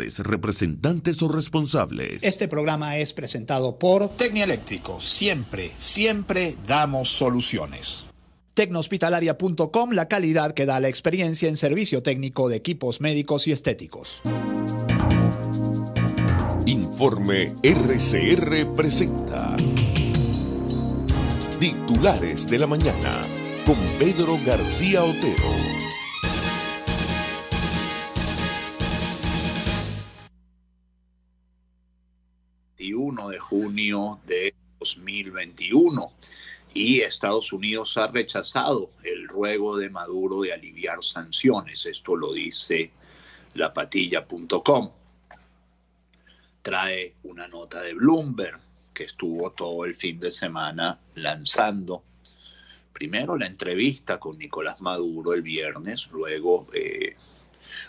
titulares, representantes o responsables. Este programa es presentado por Tecnieléctrico. Siempre, siempre damos soluciones. Tecnohospitalaria.com, la calidad que da la experiencia en servicio técnico de equipos médicos y estéticos. Informe RCR presenta Titulares de la Mañana con Pedro García Otero. De junio de 2021 y Estados Unidos ha rechazado el ruego de Maduro de aliviar sanciones. Esto lo dice lapatilla.com. Trae una nota de Bloomberg que estuvo todo el fin de semana lanzando primero la entrevista con Nicolás Maduro el viernes, luego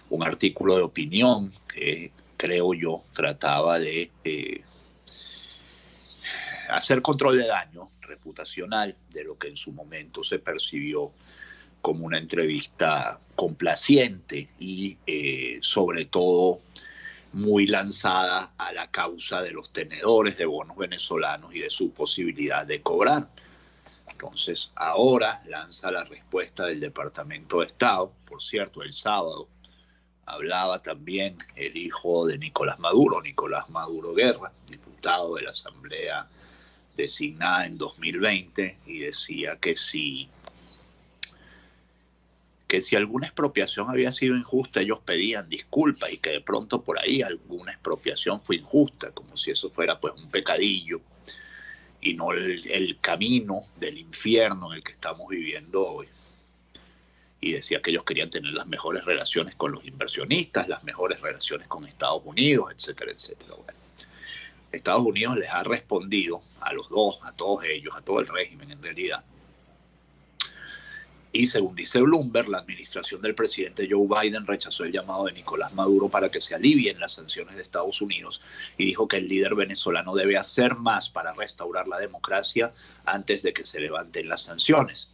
un artículo de opinión que creo yo trataba de hacer control de daño reputacional de lo que en su momento se percibió como una entrevista complaciente y sobre todo muy lanzada a la causa de los tenedores de bonos venezolanos y de su posibilidad de cobrar. Entonces ahora lanza la respuesta del Departamento de Estado. Por cierto, el sábado hablaba también el hijo de Nicolás Maduro Guerra, diputado de la Asamblea designada en 2020, y decía que si alguna expropiación había sido injusta, ellos pedían disculpas, y que de pronto por ahí alguna expropiación fue injusta, como si eso fuera pues un pecadillo y no el camino del infierno en el que estamos viviendo hoy. Y decía que ellos querían tener las mejores relaciones con los inversionistas, las mejores relaciones con Estados Unidos, etcétera, etcétera. Bueno, Estados Unidos les ha respondido a los dos, a todos ellos, a todo el régimen en realidad. Y según dice Bloomberg, la administración del presidente Joe Biden rechazó el llamado de Nicolás Maduro para que se alivien las sanciones de Estados Unidos y dijo que el líder venezolano debe hacer más para restaurar la democracia antes de que se levanten las sanciones.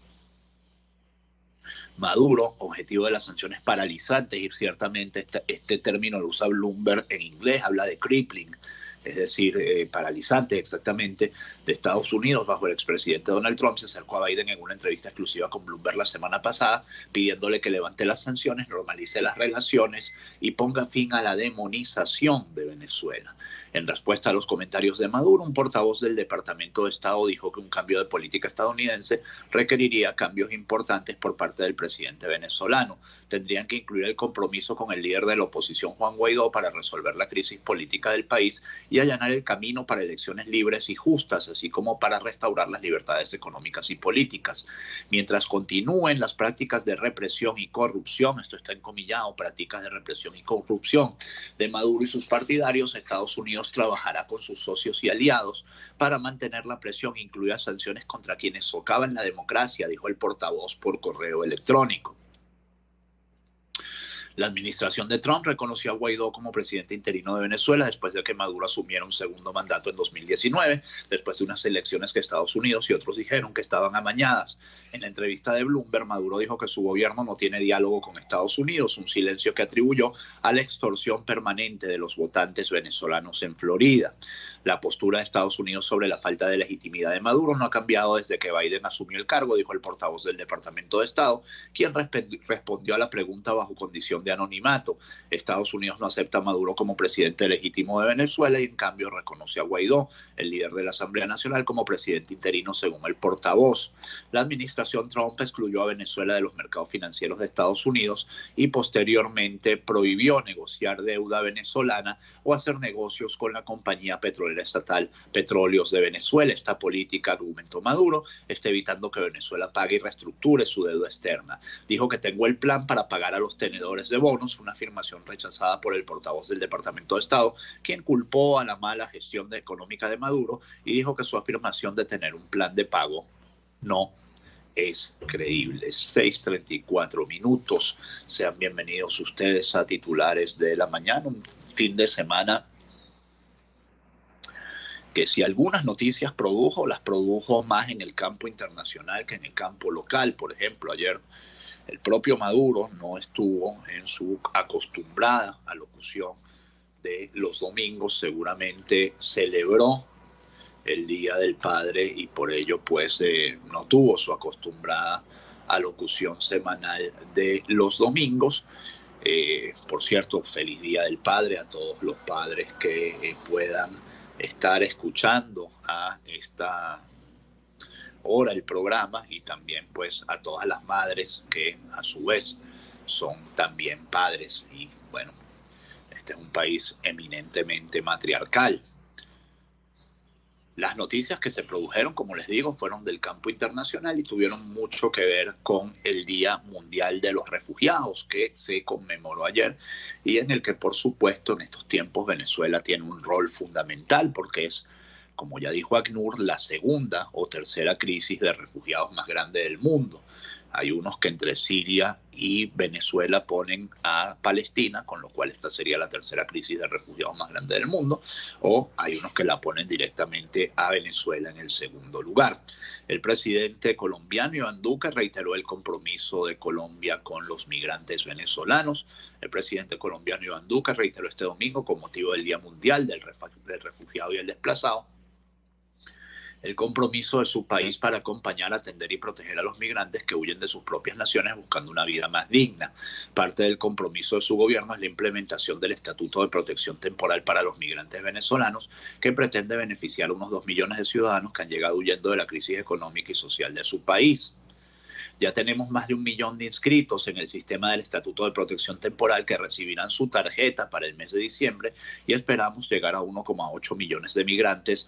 Maduro, objetivo de las sanciones paralizantes, y ciertamente este término lo usa Bloomberg en inglés, habla de crippling, es decir, paralizante exactamente, de Estados Unidos bajo el expresidente Donald Trump, se acercó a Biden en una entrevista exclusiva con Bloomberg la semana pasada, pidiéndole que levante las sanciones, normalice las relaciones y ponga fin a la demonización de Venezuela. En respuesta a los comentarios de Maduro, un portavoz del Departamento de Estado dijo que un cambio de política estadounidense requeriría cambios importantes por parte del presidente venezolano. Tendrían que incluir el compromiso con el líder de la oposición, Juan Guaidó, para resolver la crisis política del país y allanar el camino para elecciones libres y justas, así como para restaurar las libertades económicas y políticas. Mientras continúen las prácticas de represión y corrupción, esto está encomillado, prácticas de represión y corrupción de Maduro y sus partidarios, Estados Unidos trabajará con sus socios y aliados para mantener la presión, incluidas sanciones contra quienes socavan la democracia, dijo el portavoz por correo electrónico. La administración de Trump reconoció a Guaidó como presidente interino de Venezuela después de que Maduro asumiera un segundo mandato en 2019, después de unas elecciones que Estados Unidos y otros dijeron que estaban amañadas. En la entrevista de Bloomberg, Maduro dijo que su gobierno no tiene diálogo con Estados Unidos, un silencio que atribuyó a la extorsión permanente de los votantes venezolanos en Florida. La postura de Estados Unidos sobre la falta de legitimidad de Maduro no ha cambiado desde que Biden asumió el cargo, dijo el portavoz del Departamento de Estado, quien respondió a la pregunta bajo condición de anonimato. Estados Unidos no acepta a Maduro como presidente legítimo de Venezuela y en cambio reconoce a Guaidó, el líder de la Asamblea Nacional, como presidente interino según el portavoz. La administración Trump excluyó a Venezuela de los mercados financieros de Estados Unidos y posteriormente prohibió negociar deuda venezolana o hacer negocios con la compañía petrolera estatal Petróleos de Venezuela. Esta política, argumentó Maduro, está evitando que Venezuela pague y reestructure su deuda externa. Dijo que tengo el plan para pagar a los tenedores de bonos, una afirmación rechazada por el portavoz del Departamento de Estado, quien culpó a la mala gestión económica de Maduro y dijo que su afirmación de tener un plan de pago no es creíble. 6:34 minutos. Sean bienvenidos ustedes a Titulares de la Mañana, un fin de semana que si algunas noticias produjo, las produjo más en el campo internacional que en el campo local. Por ejemplo, ayer el propio Maduro no estuvo en su acostumbrada alocución de los domingos seguramente celebró el Día del Padre y por ello pues no tuvo su acostumbrada alocución semanal de los domingos. Por cierto, feliz Día del Padre a todos los padres que puedan estar escuchando a esta hora el programa, y también pues a todas las madres que a su vez son también padres. Y bueno, este es un país eminentemente matriarcal. Las noticias que se produjeron, como les digo, fueron del campo internacional y tuvieron mucho que ver con el Día Mundial de los Refugiados, que se conmemoró ayer y en el que, por supuesto, en estos tiempos Venezuela tiene un rol fundamental porque es, como ya dijo ACNUR, la segunda o tercera crisis de refugiados más grande del mundo. Hay unos que entre Siria y Venezuela ponen a Palestina, con lo cual esta sería la tercera crisis de refugiados más grande del mundo, o hay unos que la ponen directamente a Venezuela en el segundo lugar. El presidente colombiano Iván Duque reiteró el compromiso de Colombia con los migrantes venezolanos. El presidente colombiano Iván Duque reiteró este domingo, con motivo del Día Mundial del Refugiado y el Desplazado, el compromiso de su país para acompañar, atender y proteger a los migrantes que huyen de sus propias naciones buscando una vida más digna. Parte del compromiso de su gobierno es la implementación del Estatuto de Protección Temporal para los migrantes venezolanos, que pretende beneficiar a unos 2 millones de ciudadanos que han llegado huyendo de la crisis económica y social de su país. Ya tenemos más de 1 millón de inscritos en el sistema del Estatuto de Protección Temporal que recibirán su tarjeta para el mes de diciembre y esperamos llegar a 1,8 millones de migrantes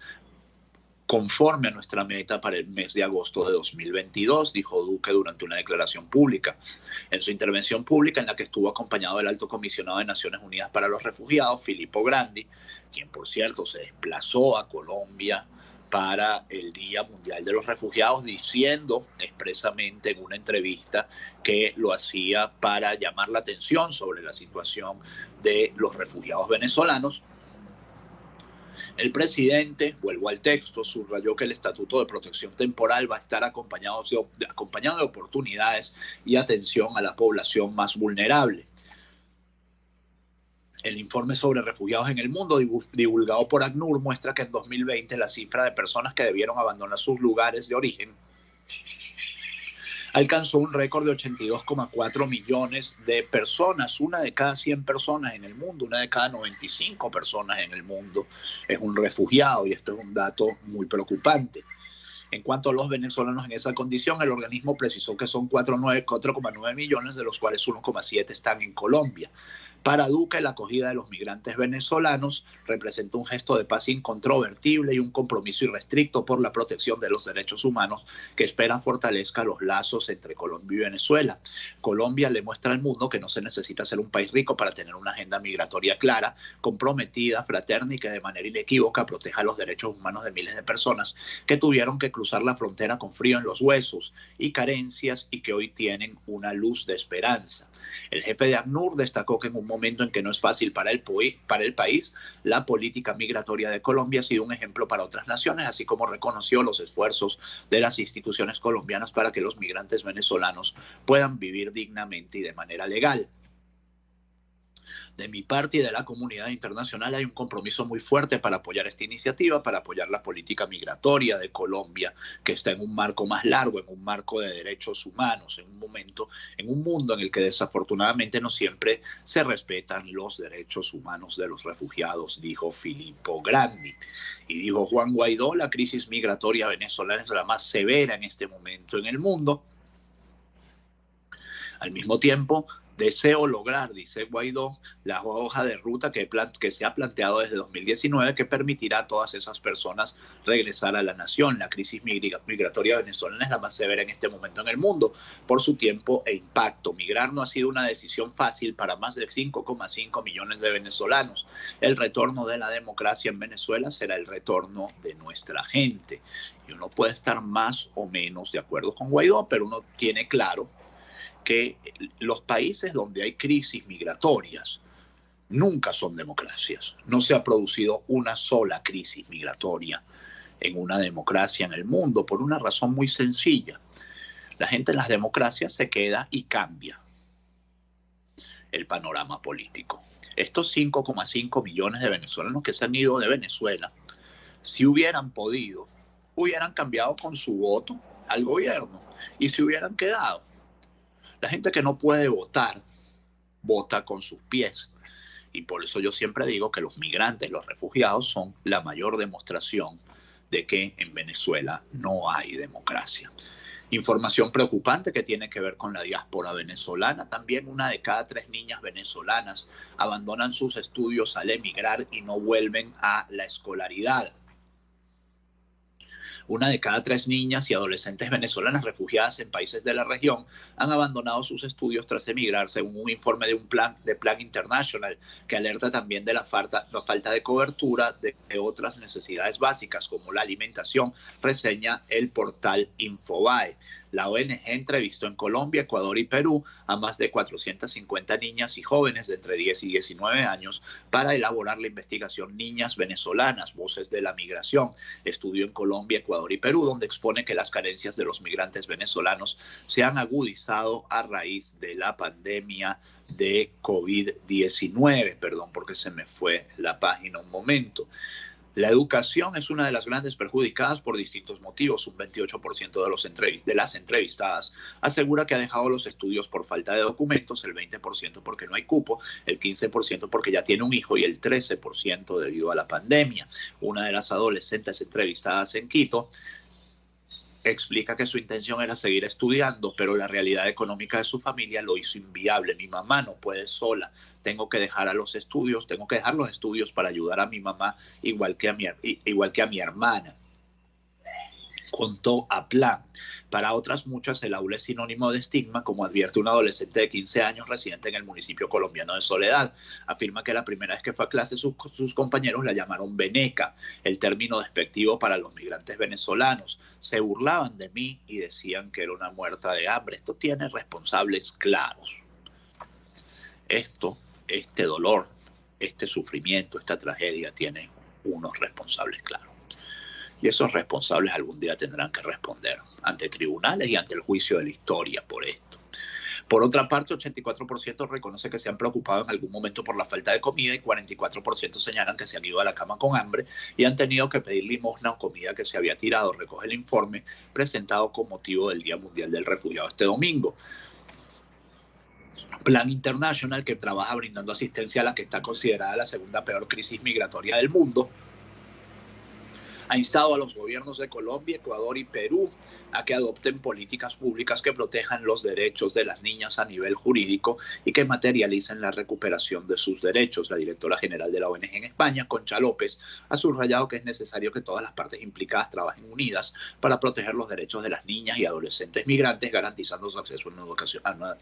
conforme a nuestra meta para el mes de agosto de 2022, dijo Duque durante una declaración pública. En su intervención pública, en la que estuvo acompañado del Alto Comisionado de Naciones Unidas para los Refugiados, Filippo Grandi, quien por cierto se desplazó a Colombia para el Día Mundial de los Refugiados, diciendo expresamente en una entrevista que lo hacía para llamar la atención sobre la situación de los refugiados venezolanos. El presidente, vuelvo al texto, subrayó que el Estatuto de Protección Temporal va a estar acompañado de oportunidades y atención a la población más vulnerable. El informe sobre refugiados en el mundo divulgado por ACNUR muestra que en 2020 la cifra de personas que debieron abandonar sus lugares de origen alcanzó un récord de 82,4 millones de personas. 1 de cada 100 personas en el mundo, 1 de cada 95 personas en el mundo es un refugiado, y esto es un dato muy preocupante. En cuanto a los venezolanos en esa condición, el organismo precisó que son 4,9 millones, de los cuales 1,7 están en Colombia. Para Duque, la acogida de los migrantes venezolanos representa un gesto de paz incontrovertible y un compromiso irrestricto por la protección de los derechos humanos que espera fortalezca los lazos entre Colombia y Venezuela. Colombia le muestra al mundo que no se necesita ser un país rico para tener una agenda migratoria clara, comprometida, fraterna y que de manera inequívoca proteja los derechos humanos de miles de personas que tuvieron que cruzar la frontera con frío en los huesos y carencias y que hoy tienen una luz de esperanza. El jefe de ACNUR destacó que en un momento en que no es fácil para el país, la política migratoria de Colombia ha sido un ejemplo para otras naciones, así como reconoció los esfuerzos de las instituciones colombianas para que los migrantes venezolanos puedan vivir dignamente y de manera legal. De mi parte y de la comunidad internacional hay un compromiso muy fuerte para apoyar esta iniciativa, para apoyar la política migratoria de Colombia, que está en un marco más largo, en un marco de derechos humanos, en un mundo en el que desafortunadamente no siempre se respetan los derechos humanos de los refugiados, dijo Filippo Grandi. Y dijo Juan Guaidó, la crisis migratoria venezolana es la más severa en este momento en el mundo. Al mismo tiempo, deseo lograr, dice Guaidó, la hoja de ruta que se ha planteado desde 2019 que permitirá a todas esas personas regresar a la nación. La crisis migratoria venezolana es la más severa en este momento en el mundo por su tiempo e impacto. Migrar no ha sido una decisión fácil para más de 5,5 millones de venezolanos. El retorno de la democracia en Venezuela será el retorno de nuestra gente. Y uno puede estar más o menos de acuerdo con Guaidó, pero uno tiene claro que los países donde hay crisis migratorias nunca son democracias. No se ha producido una sola crisis migratoria en una democracia en el mundo por una razón muy sencilla. La gente en las democracias se queda y cambia el panorama político. Estos 5,5 millones de venezolanos que se han ido de Venezuela, si hubieran podido, hubieran cambiado con su voto al gobierno y se hubieran quedado. La gente que no puede votar, vota con sus pies. Y por eso yo siempre digo que los migrantes, los refugiados, son la mayor demostración de que en Venezuela no hay democracia. Información preocupante que tiene que ver con la diáspora venezolana. También 1 de cada 3 niñas venezolanas abandonan sus estudios al emigrar y no vuelven a la escolaridad. 1 de cada 3 niñas y adolescentes venezolanas refugiadas en países de la región han abandonado sus estudios tras emigrar, según un informe de Plan International, que alerta también de la falta de cobertura de otras necesidades básicas, como la alimentación, reseña el portal Infobae. La ONG entrevistó en Colombia, Ecuador y Perú a más de 450 niñas y jóvenes de entre 10 y 19 años para elaborar la investigación Niñas Venezolanas, Voces de la Migración. Estudio en Colombia, Ecuador y Perú, donde expone que las carencias de los migrantes venezolanos se han agudizado a raíz de la pandemia de COVID-19. Perdón, porque se me fue la página un momento. La educación es una de las grandes perjudicadas por distintos motivos. Un 28% de las entrevistadas asegura que ha dejado los estudios por falta de documentos, el 20% porque no hay cupo, el 15% porque ya tiene un hijo y el 13% debido a la pandemia. Una de las adolescentes entrevistadas en Quito explica que su intención era seguir estudiando, pero la realidad económica de su familia lo hizo inviable. Mi mamá no puede sola. Tengo que dejar los estudios para ayudar a mi mamá, igual que a mi hermana. Contó a Plan. Para otras muchas, el aula es sinónimo de estigma, como advierte una adolescente de 15 años residente en el municipio colombiano de Soledad. Afirma que la primera vez que fue a clase sus compañeros la llamaron veneca, el término despectivo para los migrantes venezolanos. Se burlaban de mí y decían que era una muerta de hambre. Esto tiene responsables claros. Este dolor, este sufrimiento, esta tragedia tiene unos responsables claros. Y esos responsables algún día tendrán que responder ante tribunales y ante el juicio de la historia por esto. Por otra parte, 84% reconoce que se han preocupado en algún momento por la falta de comida y 44% señalan que se han ido a la cama con hambre y han tenido que pedir limosna o comida que se había tirado, recoge el informe presentado con motivo del Día Mundial del Refugiado este domingo. Plan International, que trabaja brindando asistencia a la que está considerada la segunda peor crisis migratoria del mundo, ha instado a los gobiernos de Colombia, Ecuador y Perú a que adopten políticas públicas que protejan los derechos de las niñas a nivel jurídico y que materialicen la recuperación de sus derechos. La directora general de la ONG en España, Concha López, ha subrayado que es necesario que todas las partes implicadas trabajen unidas para proteger los derechos de las niñas y adolescentes migrantes, garantizando su acceso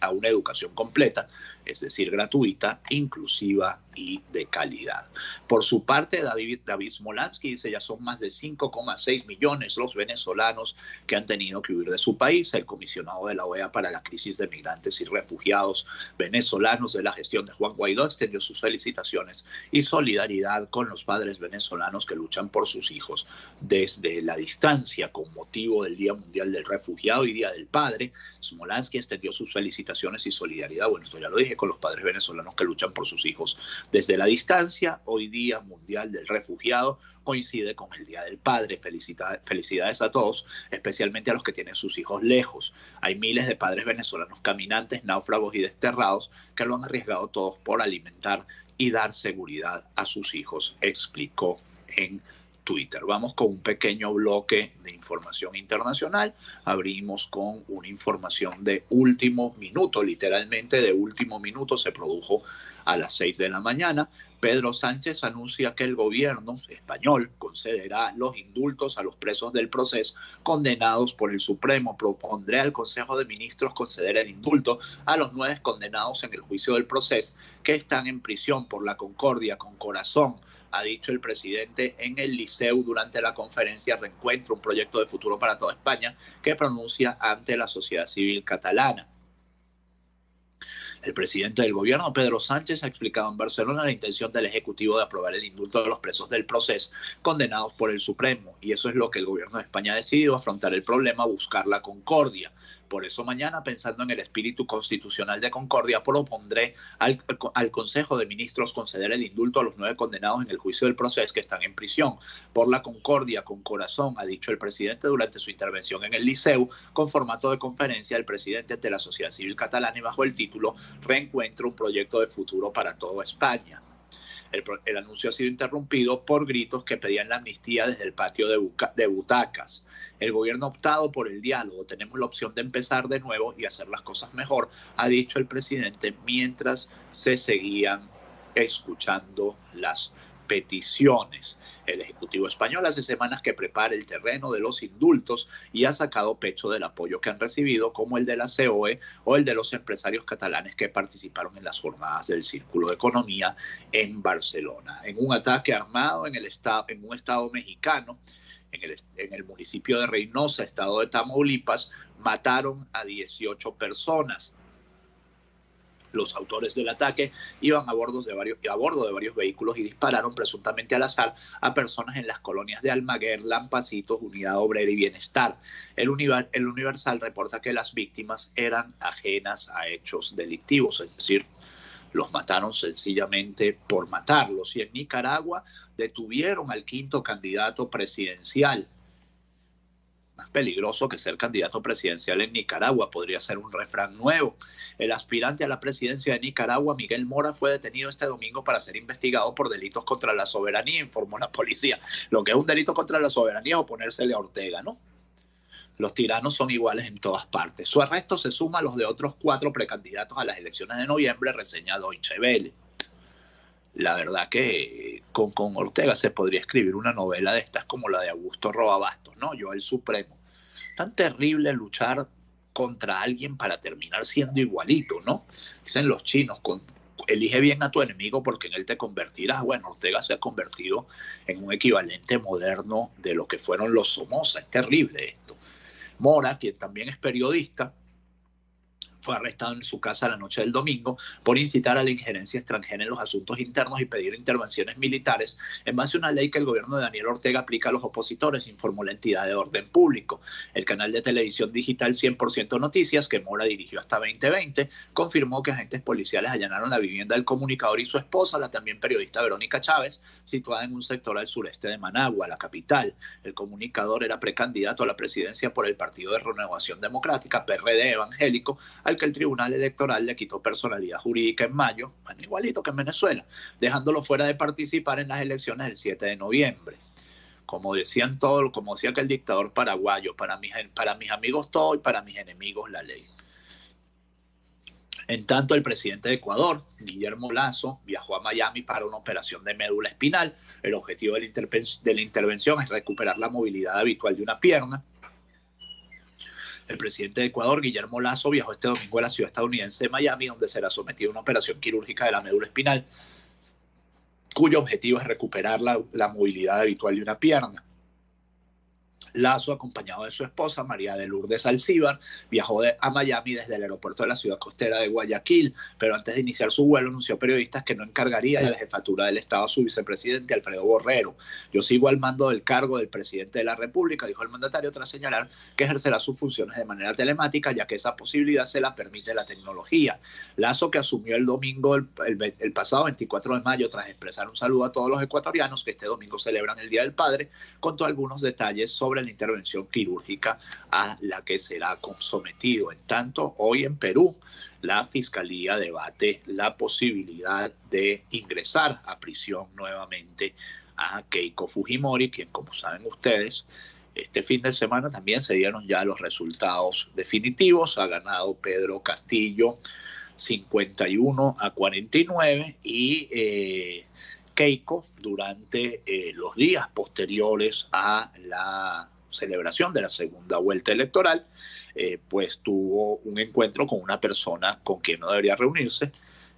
a una educación completa, es decir, gratuita, inclusiva y de calidad. Por su parte, David Smolansky dice ya son más de 5,6 millones los venezolanos que han tenido que huir de su país. El comisionado de la OEA para la crisis de migrantes y refugiados venezolanos de la gestión de Juan Guaidó extendió sus felicitaciones y solidaridad con los padres venezolanos que luchan por sus hijos desde la distancia. Con motivo del Día Mundial del Refugiado y Día del Padre, Smolansky extendió sus felicitaciones y solidaridad, bueno, esto ya lo dije, con los padres venezolanos que luchan por sus hijos desde la distancia. Hoy Día Mundial del Refugiado coincide con el Día del Padre. Felicidades a todos, especialmente a los que tienen sus hijos lejos. Hay miles de padres venezolanos caminantes, náufragos y desterrados que lo han arriesgado todos por alimentar y dar seguridad a sus hijos, explicó en Twitter. Vamos con un pequeño bloque de información internacional. Abrimos con una información de último minuto, literalmente de último minuto. Se produjo a las 6 de la mañana. Pedro Sánchez anuncia que el gobierno español concederá los indultos a los presos del Procés condenados por el Supremo. Propondré al Consejo de Ministros conceder el indulto a los 9 condenados en el juicio del Procés que están en prisión por la concordia con corazón, ha dicho el presidente en el Liceu durante la conferencia Reencuentro, un proyecto de futuro para toda España que pronuncia ante la sociedad civil catalana. El presidente del gobierno, Pedro Sánchez, ha explicado en Barcelona la intención del Ejecutivo de aprobar el indulto de los presos del Procés condenados por el Supremo. Y eso es lo que el gobierno de España ha decidido: afrontar el problema, buscar la concordia. Por eso mañana, pensando en el espíritu constitucional de concordia, propondré al Consejo de Ministros conceder el indulto a los 9 condenados en el juicio del proceso que están en prisión. Por la concordia con corazón, ha dicho el presidente durante su intervención en el Liceu, con formato de conferencia, el presidente de la sociedad civil catalana y bajo el título Reencuentro, un proyecto de futuro para toda España. El anuncio ha sido interrumpido por gritos que pedían la amnistía desde el patio de butacas. El gobierno ha optado por el diálogo. Tenemos la opción de empezar de nuevo y hacer las cosas mejor, ha dicho el presidente, mientras se seguían escuchando las peticiones. El Ejecutivo español hace semanas que prepara el terreno de los indultos y ha sacado pecho del apoyo que han recibido, como el de la COE o el de los empresarios catalanes que participaron en las jornadas del Círculo de Economía en Barcelona. En un ataque armado en un estado mexicano, en el municipio de Reynosa, estado de Tamaulipas, mataron a 18 personas. Los autores del ataque iban a bordo de varios vehículos y dispararon presuntamente al azar a personas en las colonias de Almaguer, Lampacitos, Unidad Obrera y Bienestar. El Universal reporta que las víctimas eran ajenas a hechos delictivos, es decir, los mataron sencillamente por matarlos. Y en Nicaragua detuvieron al 5º candidato presidencial. Más peligroso que ser candidato presidencial en Nicaragua, podría ser un refrán nuevo. El aspirante a la presidencia de Nicaragua, Miguel Mora, fue detenido este domingo para ser investigado por delitos contra la soberanía, informó la policía. Lo que es un delito contra la soberanía es oponérsele a Ortega, ¿no? Los tiranos son iguales en todas partes. Su arresto se suma a los de otros 4 precandidatos a las elecciones de noviembre, reseña Deutsche Welle. La verdad que con Ortega se podría escribir una novela de estas como la de Augusto Roabastos, ¿no? Yo el Supremo. Tan terrible luchar contra alguien para terminar siendo igualito, ¿no? Dicen los chinos, elige bien a tu enemigo porque en él te convertirás. Bueno, Ortega se ha convertido en un equivalente moderno de lo que fueron los Somoza. Es terrible esto. Mora, quien también es periodista, fue arrestado en su casa la noche del domingo por incitar a la injerencia extranjera en los asuntos internos y pedir intervenciones militares en base a una ley que el gobierno de Daniel Ortega aplica a los opositores, informó la entidad de orden público. El canal de televisión digital 100% Noticias, que Mora dirigió hasta 2020, confirmó que agentes policiales allanaron la vivienda del comunicador y su esposa, la también periodista Verónica Chávez, situada en un sector al sureste de Managua, la capital. El comunicador era precandidato a la presidencia por el Partido de Renovación Democrática, PRD evangélico, al que el Tribunal Electoral le quitó personalidad jurídica en mayo, bueno, igualito que en Venezuela, dejándolo fuera de participar en las elecciones del 7 de noviembre. Como decía aquel dictador paraguayo, para mis amigos todo y para mis enemigos la ley. En tanto, el presidente de Guillermo Lasso, viajó a Miami para una operación de médula espinal. El objetivo de la intervención es recuperar la movilidad habitual de una pierna. El presidente de Ecuador, Guillermo Lasso, viajó este domingo a la ciudad estadounidense de Miami, donde será sometido a una operación quirúrgica de la médula espinal, cuyo objetivo es recuperar la movilidad habitual de una pierna. Lasso, acompañado de su esposa, María de Lourdes Alcíbar, viajó a Miami desde el aeropuerto de la ciudad costera de Guayaquil, pero antes de iniciar su vuelo anunció a periodistas que no encargaría de la jefatura del Estado a su vicepresidente Alfredo Borrero. Yo sigo al mando del cargo del presidente de la República, dijo el mandatario, tras señalar que ejercerá sus funciones de manera telemática, ya que esa posibilidad se la permite la tecnología. Lasso, que asumió el domingo, el pasado 24 de mayo, tras expresar un saludo a todos los ecuatorianos que este domingo celebran el Día del Padre, contó algunos detalles sobre la intervención quirúrgica a la que será sometido. En tanto, hoy en Perú, la Fiscalía debate la posibilidad de ingresar a prisión nuevamente a Keiko Fujimori, quien, como saben ustedes, este fin de semana también se dieron ya los resultados definitivos. Ha ganado Pedro Castillo 51-49 y Keiko, durante los días posteriores a la celebración de la segunda vuelta electoral, pues tuvo un encuentro con una persona con quien no debería reunirse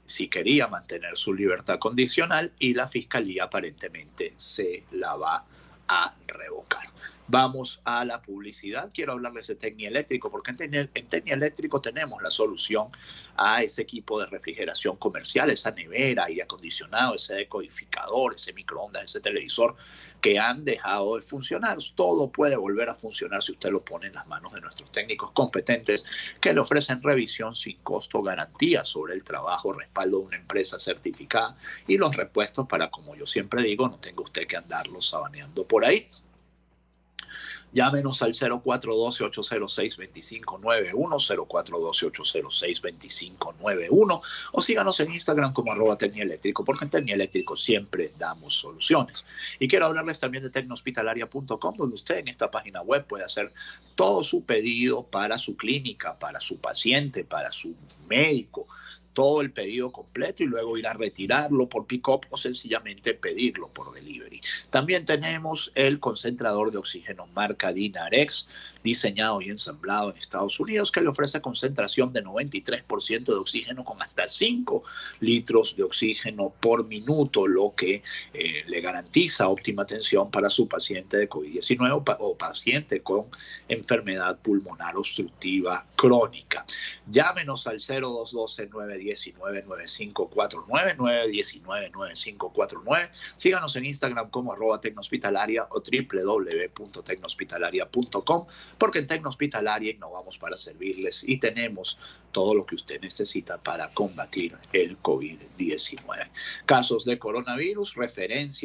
si quería mantener su libertad condicional, y la fiscalía aparentemente se la va a revocar. Vamos a la publicidad. Quiero hablarles de Tecnia Eléctrico, porque en Tecnia Eléctrico tenemos la solución a ese equipo de refrigeración comercial, esa nevera, aire acondicionado, ese decodificador, ese microondas, ese televisor que han dejado de funcionar. Todo puede volver a funcionar si usted lo pone en las manos de nuestros técnicos competentes que le ofrecen revisión sin costo, garantía sobre el trabajo, respaldo de una empresa certificada y los repuestos para, como yo siempre digo, no tenga usted que andarlo sabaneando por ahí. Llámenos al 0412-806-2591, 0412-806-2591 o síganos en Instagram como @Tecnieléctrico, porque en Tecnieléctrico siempre damos soluciones. Y quiero hablarles también de tecnohospitalaria.com, donde usted en esta página web puede hacer todo su pedido para su clínica, para su paciente, para su médico, todo el pedido completo y luego ir a retirarlo por pick-up o sencillamente pedirlo por delivery. También tenemos el concentrador de oxígeno marca Dinarex, diseñado y ensamblado en Estados Unidos, que le ofrece concentración de 93% de oxígeno con hasta 5 litros de oxígeno por minuto, lo que le garantiza óptima atención para su paciente de COVID-19 o paciente con enfermedad pulmonar obstructiva crónica. Llámenos al 0212-919-9549, 919-9549. Síganos en Instagram como @Tecnohospitalaria o www.tecnohospitalaria.com, porque en Tecnohospitalaria innovamos para servirles y tenemos todo lo que usted necesita para combatir el COVID-19. Casos de coronavirus,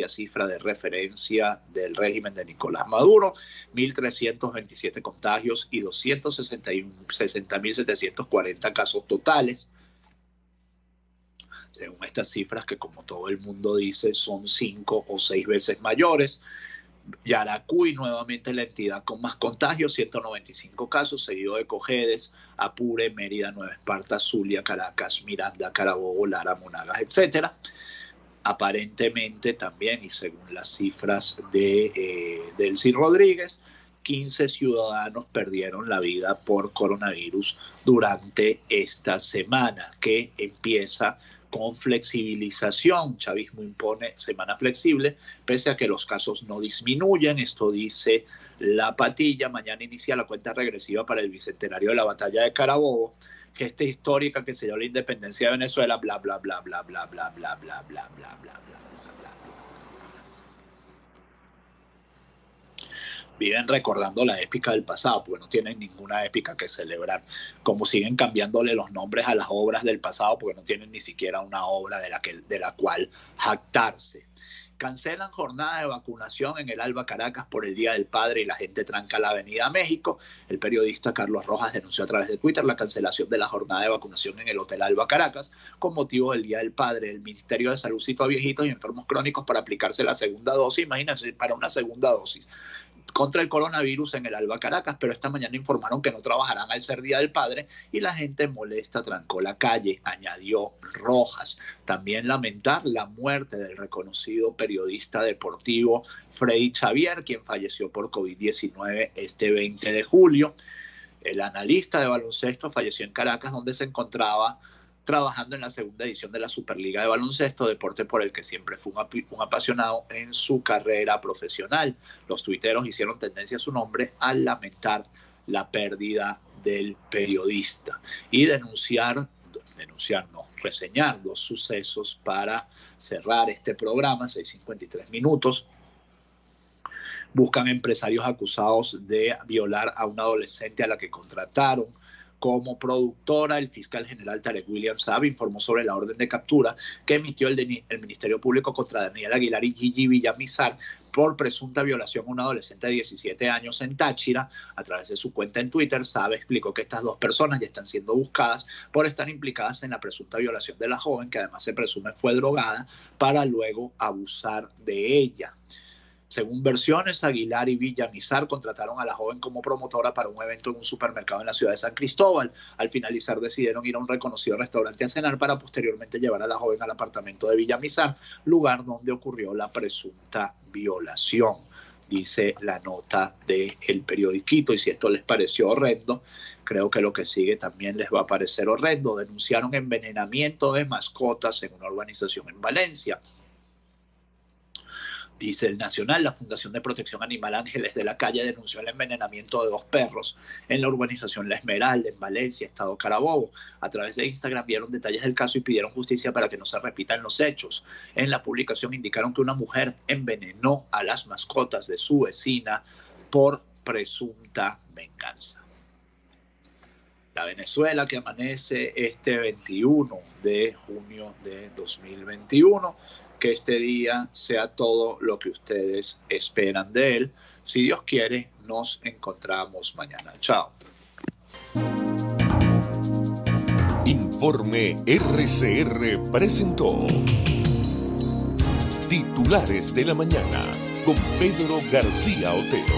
cifra de referencia del régimen de Nicolás Maduro, 1.327 contagios y 260.740 casos totales. Según estas cifras que, como todo el mundo dice, son 5 o 6 veces mayores. Yaracuy, nuevamente la entidad con más contagios, 195 casos, seguido de Cojedes, Apure, Mérida, Nueva Esparta, Zulia, Caracas, Miranda, Carabobo, Lara, Monagas, etc. Aparentemente también, y según las cifras de Delcy Rodríguez, 15 ciudadanos perdieron la vida por coronavirus durante esta semana, que empieza con flexibilización. Chavismo impone semana flexible, pese a que los casos no disminuyen. Esto dice La Patilla. Mañana inicia la cuenta regresiva para el bicentenario de la batalla de Carabobo, gesta histórica que selló la independencia de Venezuela, bla, bla, bla, bla, bla, bla, bla, bla, bla, bla, bla, bla. Viven recordando la épica del pasado, porque no tienen ninguna épica que celebrar. Como siguen cambiándole los nombres a las obras del pasado, porque no tienen ni siquiera una obra de la cual jactarse. Cancelan jornada de vacunación en el Alba Caracas por el Día del Padre y la gente tranca la Avenida México. El periodista Carlos Rojas denunció a través de Twitter la cancelación de la jornada de vacunación en el Hotel Alba Caracas con motivo del Día del Padre. El Ministerio de Salud citó a viejitos y enfermos crónicos para aplicarse la segunda dosis. Imagínense, para una segunda dosis contra el coronavirus en el Alba Caracas, pero esta mañana informaron que no trabajarán al ser Día del Padre y la gente molesta trancó la calle, añadió Rojas. También lamentar la muerte del reconocido periodista deportivo Freddy Xavier, quien falleció por COVID-19 este 20 de julio. El analista de baloncesto falleció en Caracas, donde se encontraba trabajando en la segunda edición de la Superliga de Baloncesto, deporte por el que siempre fue un apasionado en su carrera profesional. Los tuiteros hicieron tendencia a su nombre al lamentar la pérdida del periodista y reseñar los sucesos para cerrar este programa, 6:53 minutos. Buscan empresarios acusados de violar a una adolescente a la que contrataron como productora. El fiscal general Tarek William Saab informó sobre la orden de captura que emitió el Ministerio Público contra Daniel Aguilar y Gigi Villamizar por presunta violación a una adolescente de 17 años en Táchira. A través de su cuenta en Twitter, Saab explicó que estas dos personas ya están siendo buscadas por estar implicadas en la presunta violación de la joven, que además se presume fue drogada para luego abusar de ella. Según versiones, Aguilar y Villamizar contrataron a la joven como promotora para un evento en un supermercado en la ciudad de San Cristóbal. Al finalizar decidieron ir a un reconocido restaurante a cenar para posteriormente llevar a la joven al apartamento de Villamizar, lugar donde ocurrió la presunta violación, dice la nota del periodiquito. Y si esto les pareció horrendo, creo que lo que sigue también les va a parecer horrendo. Denunciaron envenenamiento de mascotas en una urbanización en Valencia. Dice el Nacional, la Fundación de Protección Animal Ángeles de la Calle denunció el envenenamiento de 2 perros en la urbanización La Esmeralda, en Valencia, estado Carabobo. A través de Instagram vieron detalles del caso y pidieron justicia para que no se repitan los hechos. En la publicación indicaron que una mujer envenenó a las mascotas de su vecina por presunta venganza. La Venezuela que amanece este 21 de junio de 2021. Que este día sea todo lo que ustedes esperan de él. Si Dios quiere, nos encontramos mañana. Chao. Informe RCR presentó Titulares de la Mañana con Pedro García Otero.